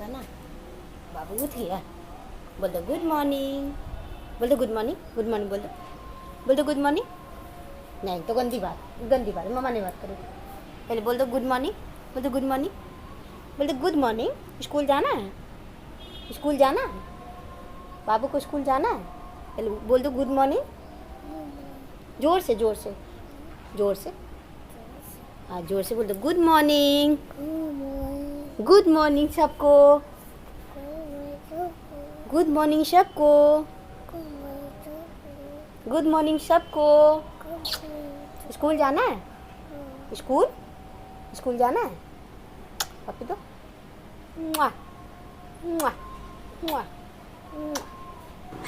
था ना। बाबू उठ गया, बोल दो गुड मॉर्निंग, बोल दो गुड मॉर्निंग, गुड मॉर्निंग बोल दो गुड मॉर्निंग। नहीं तो गंदी बात, मम्मा ने बात करो। पहले बोल दो गुड मॉर्निंग, बोल दो गुड मॉर्निंग, बोल दो गुड मॉर्निंग। स्कूल जाना है, स्कूल जाना है, बाबू को स्कूल जाना है। पहले बोल दो गुड मॉर्निंग, जोर से जोर से जोर से, हाँ जोर से बोल दो गुड मॉर्निंग। गुड मॉर्निंग सबको, गुड मॉर्निंग सबको, गुड मॉर्निंग सबको। स्कूल जाना है, स्कूल स्कूल जाना है। पप्पी दो, मुआ, मुआ, मुआ, मुआ।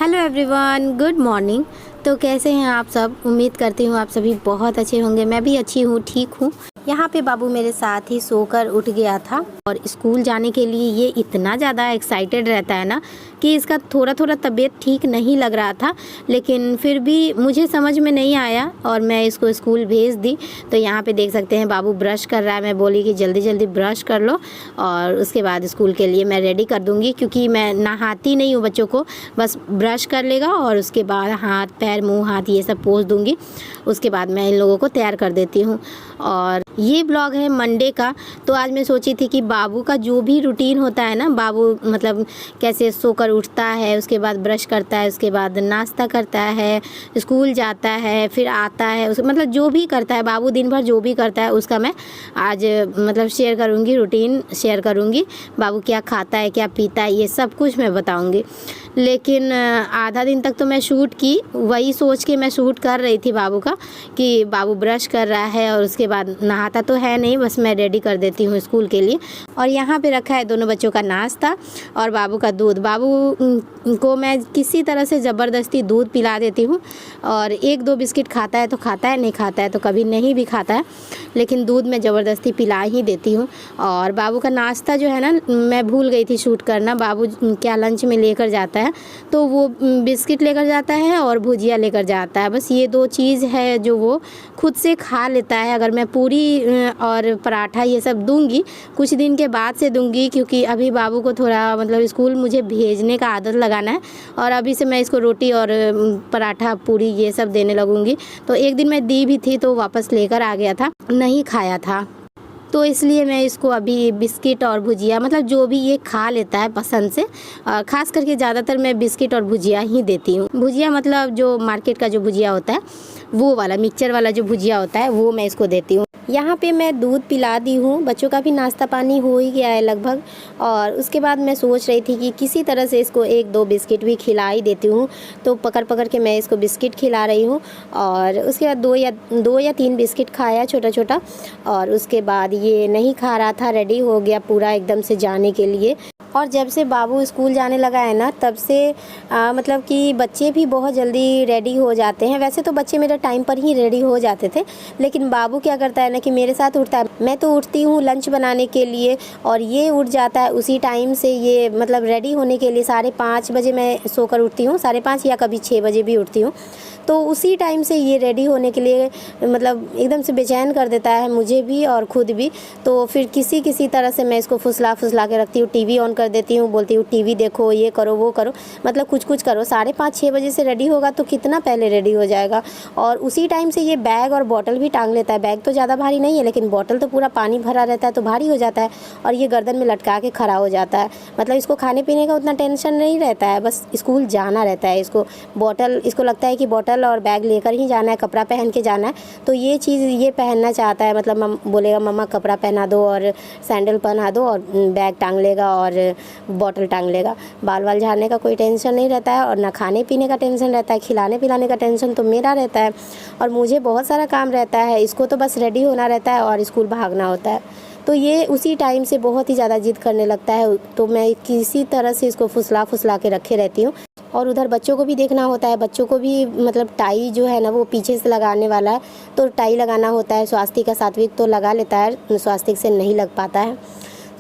Hello everyone, good morning. तो कैसे हैं आप सब? उम्मीद करती हूँ आप सभी बहुत अच्छे होंगे। मैं भी अच्छी हूँ, ठीक हूँ। यहाँ पे बाबू मेरे साथ ही सोकर उठ गया था और स्कूल जाने के लिए ये इतना ज़्यादा एक्साइटेड रहता है ना कि इसका थोड़ा थोड़ा तबीयत ठीक नहीं लग रहा था, लेकिन फिर भी मुझे समझ में नहीं आया और मैं इसको स्कूल भेज दी। तो यहाँ पे देख सकते हैं बाबू ब्रश कर रहा है। मैं बोली कि जल्दी जल्दी ब्रश कर लो और उसके बाद स्कूल के लिए मैं रेडी कर दूँगी, क्योंकि मैं नहाती नहीं हूँ बच्चों को। बस ब्रश कर लेगा और उसके बाद हाथ पैर मुँह हाथ ये सब पोंछ दूँगी। उसके बाद मैं इन लोगों को तैयार कर देती हूँ। और ये ब्लॉग है मंडे का। तो आज मैं सोची थी कि बाबू का जो भी रूटीन होता है ना, बाबू मतलब कैसे सोकर उठता है, उसके बाद ब्रश करता है, उसके बाद नाश्ता करता है, स्कूल जाता है, फिर आता है, उस मतलब जो भी करता है बाबू दिन भर जो भी करता है उसका मैं आज मतलब शेयर करूँगी, रूटीन शेयर करूँगी। बाबू क्या खाता है, क्या पीता है, ये सब कुछ मैं बताऊँगी। लेकिन आधा दिन तक तो मैं शूट की, वही सोच के मैं शूट कर रही थी बाबू का कि बाबू ब्रश कर रहा है और उसके बाद नहाता तो है नहीं, बस मैं रेडी कर देती हूँ स्कूल के लिए। और यहाँ पे रखा है दोनों बच्चों का नाश्ता और बाबू का दूध। बाबू को मैं किसी तरह से ज़बरदस्ती दूध पिला देती हूँ और एक दो बिस्किट खाता है तो खाता है, नहीं खाता है तो कभी नहीं भी खाता है, लेकिन दूध मैं ज़बरदस्ती पिला ही देती हूँ। और बाबू का नाश्ता जो है ना, मैं भूल गई थी शूट करना। बाबू क्या लंच में लेकर जाता है, तो वो बिस्किट लेकर जाता है और भुजिया लेकर जाता है। बस ये दो चीज़ है जो वो खुद से खा लेता है। अगर मैं पूरी और पराठा ये सब दूंगी, कुछ दिन के बाद से दूंगी, क्योंकि अभी बाबू को थोड़ा मतलब स्कूल मुझे भेजने का आदत लगाना है और अभी से मैं इसको रोटी और पराठा पूरी ये सब देने लगूंगी। तो एक दिन मैं दी भी थी तो वापस लेकर आ गया था, नहीं खाया था, तो इसलिए मैं इसको अभी बिस्किट और भुजिया मतलब जो भी ये खा लेता है पसंद से, ख़ास करके ज़्यादातर मैं बिस्किट और भुजिया ही देती हूँ। भुजिया मतलब जो मार्केट का जो भुजिया होता है वो वाला, मिक्सचर वाला जो भुजिया होता है वो मैं इसको देती हूँ। यहाँ पे मैं दूध पिला दी हूँ, बच्चों का भी नाश्ता पानी हो ही गया है लगभग। और उसके बाद मैं सोच रही थी कि किसी तरह से इसको एक दो बिस्किट भी खिला ही देती हूँ। तो पकड़ पकड़ के मैं इसको बिस्किट खिला रही हूँ और उसके बाद दो या तीन बिस्किट खाया छोटा छोटा। और उसके बाद ये नहीं खा रहा था, रेडी हो गया पूरा एकदम से जाने के लिए। और जब से बाबू स्कूल जाने लगा है ना, तब से मतलब कि बच्चे भी बहुत जल्दी रेडी हो जाते हैं। वैसे तो बच्चे मेरे टाइम पर ही रेडी हो जाते थे, लेकिन बाबू क्या करता है ना कि मेरे साथ उठता है। मैं तो उठती हूँ लंच बनाने के लिए और ये उठ जाता है उसी टाइम से। ये मतलब रेडी होने के लिए 5:30 बजे मैं सोकर उठती हूँ, 5:30 या कभी 6 बजे भी उठती हूँ। तो उसी टाइम से ये रेडी होने के लिए मतलब एकदम से बेचैन कर देता है मुझे भी और ख़ुद भी। तो फिर किसी तरह से मैं इसको फुसला के रखती हूँ, टीवी ऑन कर देती हूँ, बोलती हूँ टीवी देखो, ये करो वो करो, मतलब कुछ करो। 5:30-6 बजे से रेडी होगा तो कितना पहले रेडी हो जाएगा। और उसी टाइम से ये बैग और बॉटल भी टांग लेता है। बैग तो ज़्यादा भारी नहीं है, लेकिन बॉटल तो पूरा पानी भरा रहता है तो भारी हो जाता है और ये गर्दन में लटका के खड़ा हो जाता है। मतलब इसको खाने पीने का उतना टेंशन नहीं रहता है, बस स्कूल जाना रहता है। इसको लगता है कि बॉटल और बैग लेकर ही जाना है, कपड़ा पहन के जाना है। तो ये चीज़ ये पहनना चाहता है, मतलब बोलेगा मम्मा कपड़ा पहना दो और सैंडल पहना दो, और बैग टांग लेगा और बॉटल टांग लेगा। बाल वाल झाड़ने का कोई टेंशन नहीं रहता है और ना खाने पीने का टेंशन रहता है। खिलाने पिलाने का टेंशन तो मेरा रहता है और मुझे बहुत सारा काम रहता है। इसको तो बस रेडी होना रहता है और स्कूल भागना होता है। तो ये उसी टाइम से बहुत ही ज़्यादा जिद करने लगता है। तो मैं किसी तरह से इसको फुसला के रखे रहती हूँ। और उधर बच्चों को भी देखना होता है। बच्चों को भी मतलब टाई जो है ना वो पीछे से लगाने वाला है, तो टाई लगाना होता है। स्वास्तिक का सात्विक तो लगा लेता है, स्वास्तिक से नहीं लग पाता है।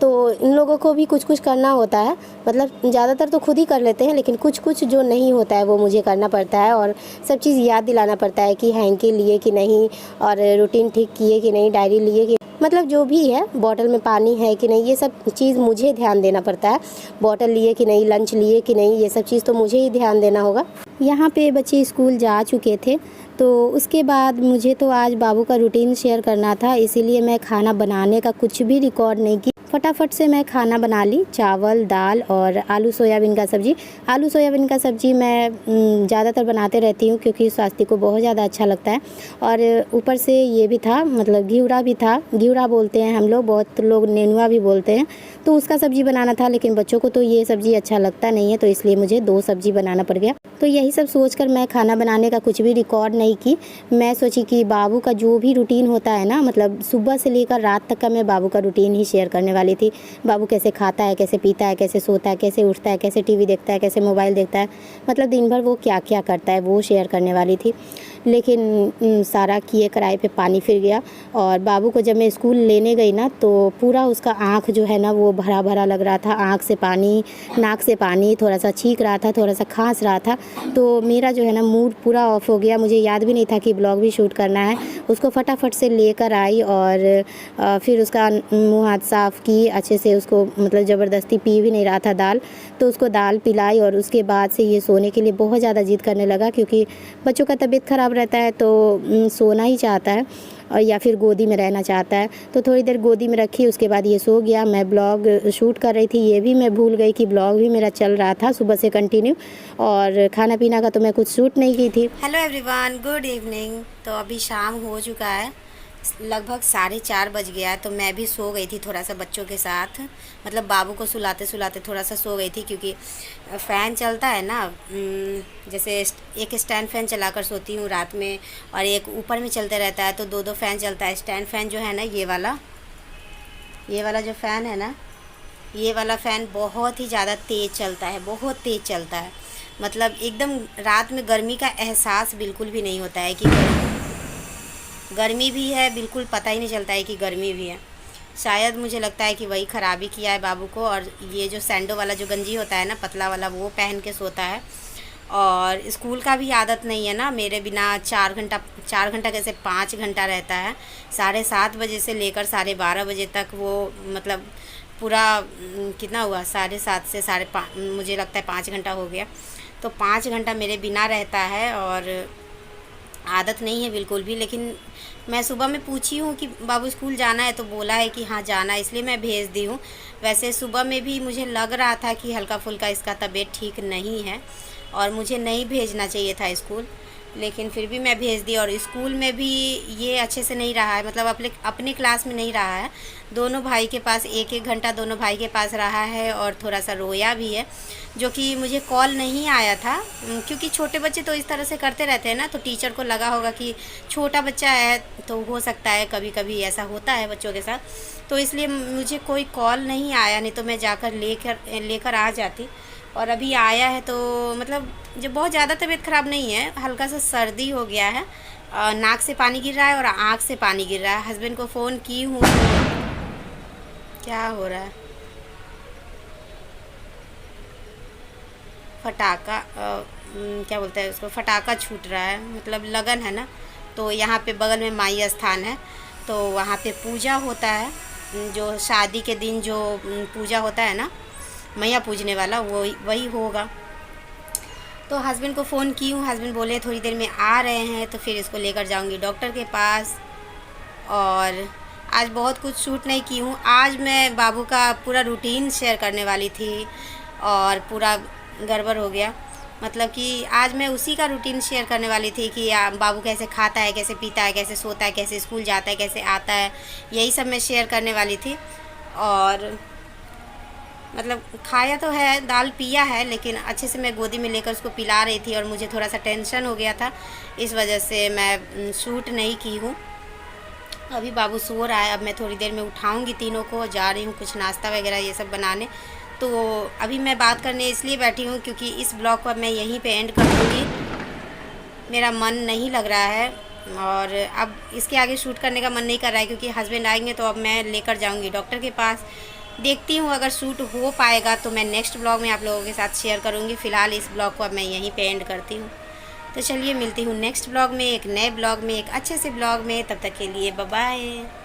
तो इन लोगों को भी कुछ करना होता है। मतलब ज़्यादातर तो खुद ही कर लेते हैं, लेकिन कुछ जो नहीं होता है वो मुझे करना पड़ता है। और सब चीज़ याद दिलाना पड़ता है कि हैंकी लिए कि नहीं और रूटीन ठीक किए कि नहीं, डायरी लिए कि मतलब जो भी है, बॉटल में पानी है कि नहीं, ये सब चीज़ मुझे ध्यान देना पड़ता है। बॉटल लिए कि नहीं, लंच लिए कि नहीं, ये सब चीज़ तो मुझे ही ध्यान देना होगा। यहाँ पे बच्चे स्कूल जा चुके थे, तो उसके बाद मुझे तो आज बाबू का रूटीन शेयर करना था, इसीलिए मैं खाना बनाने का कुछ भी रिकॉर्ड नहीं की। फटाफट से मैं खाना बना ली, चावल, दाल और आलू सोयाबीन का सब्ज़ी। आलू सोयाबीन का सब्ज़ी मैं ज़्यादातर बनाते रहती हूँ क्योंकि स्वास्थ्य को बहुत ज़्यादा अच्छा लगता है। और ऊपर से ये भी था, मतलब घिवड़ा भी था, घिवड़ा बोलते हैं हम लोग, बहुत लोग नेनुआ भी बोलते हैं, तो उसका सब्ज़ी बनाना था। लेकिन बच्चों को तो ये सब्ज़ी अच्छा लगता नहीं है, तो इसलिए मुझे 2 सब्ज़ी बनाना पड़ गया। तो यही सब सोचकर मैं खाना बनाने का कुछ भी रिकॉर्ड नहीं की। मैं सोची कि बाबू का जो भी रूटीन होता है ना, मतलब सुबह से लेकर रात तक का मैं बाबू का रूटीन ही शेयर करने वाली थी। बाबू कैसे खाता है, कैसे पीता है, कैसे सोता है, कैसे उठता है, कैसे टीवी देखता है, कैसे मोबाइल देखता है, मतलब दिन भर वो क्या क्या करता है वो शेयर करने वाली थी। लेकिन सारा किए कराए पे पानी फिर गया। और बाबू को जब मैं स्कूल लेने गई ना, तो पूरा उसका आँख जो है ना वो भरा भरा लग रहा था, आँख से पानी, नाक से पानी, थोड़ा सा छींक रहा था, थोड़ा सा खांस रहा था। तो मेरा जो है ना मूड पूरा ऑफ हो गया। मुझे याद भी नहीं था कि ब्लॉग भी शूट करना है। उसको फटाफट से लेकर आई और फिर उसका मुँह हाथ साफ़ की अच्छे से, उसको मतलब ज़बरदस्ती पी भी नहीं रहा था दाल, तो उसको दाल पिलाई। और उसके बाद से ये सोने के लिए बहुत ज़्यादा ज़िद करने लगा, क्योंकि बच्चों का तबीयत ख़राब रहता है तो सोना ही चाहता है और या फिर गोदी में रहना चाहता है। तो थोड़ी देर गोदी में रखी, उसके बाद ये सो गया। मैं ब्लॉग शूट कर रही थी, ये भी मैं भूल गई कि ब्लॉग भी मेरा चल रहा था सुबह से कंटिन्यू, और खाना पीना का तो मैं कुछ शूट नहीं की थी। Hello everyone, good evening. तो अभी शाम हो चुका है, लगभग 4:30 बज गया है। तो मैं भी सो गई थी थोड़ा सा बच्चों के साथ, मतलब बाबू को सुलाते सुलाते थोड़ा सा सो गई थी, क्योंकि फ़ैन चलता है ना, जैसे एक स्टैंड फ़ैन चलाकर सोती हूँ रात में, और एक ऊपर में चलते रहता है, तो 2-2 फ़ैन चलता है। स्टैंड फ़ैन जो है ना, ये वाला जो फ़ैन है ना, ये वाला फ़ैन बहुत ही ज़्यादा तेज़ चलता है, बहुत तेज़ चलता है। मतलब एकदम रात में गर्मी का एहसास बिल्कुल भी नहीं होता है कि गर्मी भी है, बिल्कुल पता ही नहीं चलता है कि गर्मी भी है। शायद मुझे लगता है कि वही ख़राबी किया है बाबू को। और ये जो सैंडो वाला जो गंजी होता है ना, पतला वाला, वो पहन के सोता है। और स्कूल का भी आदत नहीं है ना मेरे बिना, 4 घंटा कैसे 5 घंटा रहता है। 7:30 बजे से लेकर 12:30 बजे तक वो, मतलब पूरा कितना हुआ, 7:30 से 5:30, मुझे लगता है 5 घंटा हो गया। तो 5 घंटा मेरे बिना रहता है, और आदत नहीं है बिल्कुल भी। लेकिन मैं सुबह में पूछी हूँ कि बाबू स्कूल जाना है, तो बोला है कि हाँ जाना है, इसलिए मैं भेज दी हूँ। वैसे सुबह में भी मुझे लग रहा था कि हल्का फुल्का इसका तबीयत ठीक नहीं है और मुझे नहीं भेजना चाहिए था स्कूल, लेकिन फिर भी मैं भेज दी। और स्कूल में भी ये अच्छे से नहीं रहा है, मतलब अपने क्लास में नहीं रहा है। दोनों भाई के पास 1-1 घंटा दोनों भाई के पास रहा है, और थोड़ा सा रोया भी है, जो कि मुझे कॉल नहीं आया था, क्योंकि छोटे बच्चे तो इस तरह से करते रहते हैं ना, तो टीचर को लगा होगा कि छोटा बच्चा है, तो हो सकता है कभी कभी ऐसा होता है बच्चों के साथ, तो इसलिए मुझे कोई कॉल नहीं आया, नहीं तो मैं जाकर लेकर आ जाती। और अभी आया है, तो मतलब जब बहुत ज़्यादा तबीयत ख़राब नहीं है, हल्का सा सर्दी हो गया है, नाक से पानी गिर रहा है और आँख से पानी गिर रहा है। हस्बैंड को फ़ोन की हूँ, क्या हो रहा है, फटाका क्या बोलते हैं उसको, फटाका छूट रहा है, मतलब लगन है ना। तो यहाँ पे बगल में माई स्थान है, तो वहाँ पे पूजा होता है, जो शादी के दिन जो पूजा होता है ना, मैया पूजने वाला, वही होगा। तो हस्बैंड को फ़ोन की हूँ, हस्बैंड बोले थोड़ी देर में आ रहे हैं, तो फिर इसको लेकर जाऊँगी डॉक्टर के पास। और आज बहुत कुछ शूट नहीं की हूँ। आज मैं बाबू का पूरा रूटीन शेयर करने वाली थी और पूरा गड़बड़ हो गया। मतलब कि आज मैं उसी का रूटीन शेयर करने वाली थी कि बाबू कैसे खाता है, कैसे पीता है, कैसे सोता है, कैसे स्कूल जाता है, कैसे आता है, यही सब मैं शेयर करने वाली थी। और मतलब खाया तो है, दाल पिया है, लेकिन अच्छे से मैं गोदी में लेकर उसको पिला रही थी, और मुझे थोड़ा सा टेंशन हो गया था, इस वजह से मैं शूट नहीं की हूँ। अभी बाबू सो रहा है, अब मैं थोड़ी देर में उठाऊंगी तीनों को, जा रही हूँ कुछ नाश्ता वगैरह ये सब बनाने। तो अभी मैं बात करने इसलिए बैठी हूँ क्योंकि इस ब्लॉग को अब मैं यहीं पे एंड कर दूँगी। मेरा मन नहीं लग रहा है, और अब इसके आगे शूट करने का मन नहीं कर रहा है, क्योंकि हस्बैंड आएंगे तो अब मैं लेकर जाऊँगी डॉक्टर के पास। देखती हूँ अगर शूट हो पाएगा तो मैं नेक्स्ट ब्लॉग में आप लोगों के साथ शेयर करूँगी। फ़िलहाल इस ब्लॉग को अब मैं यहीं पे एंड करती हूँ। तो चलिए मिलती हूँ नेक्स्ट ब्लॉग में, एक नए ब्लॉग में, एक अच्छे से ब्लॉग में। तब तक के लिए बाय बाय।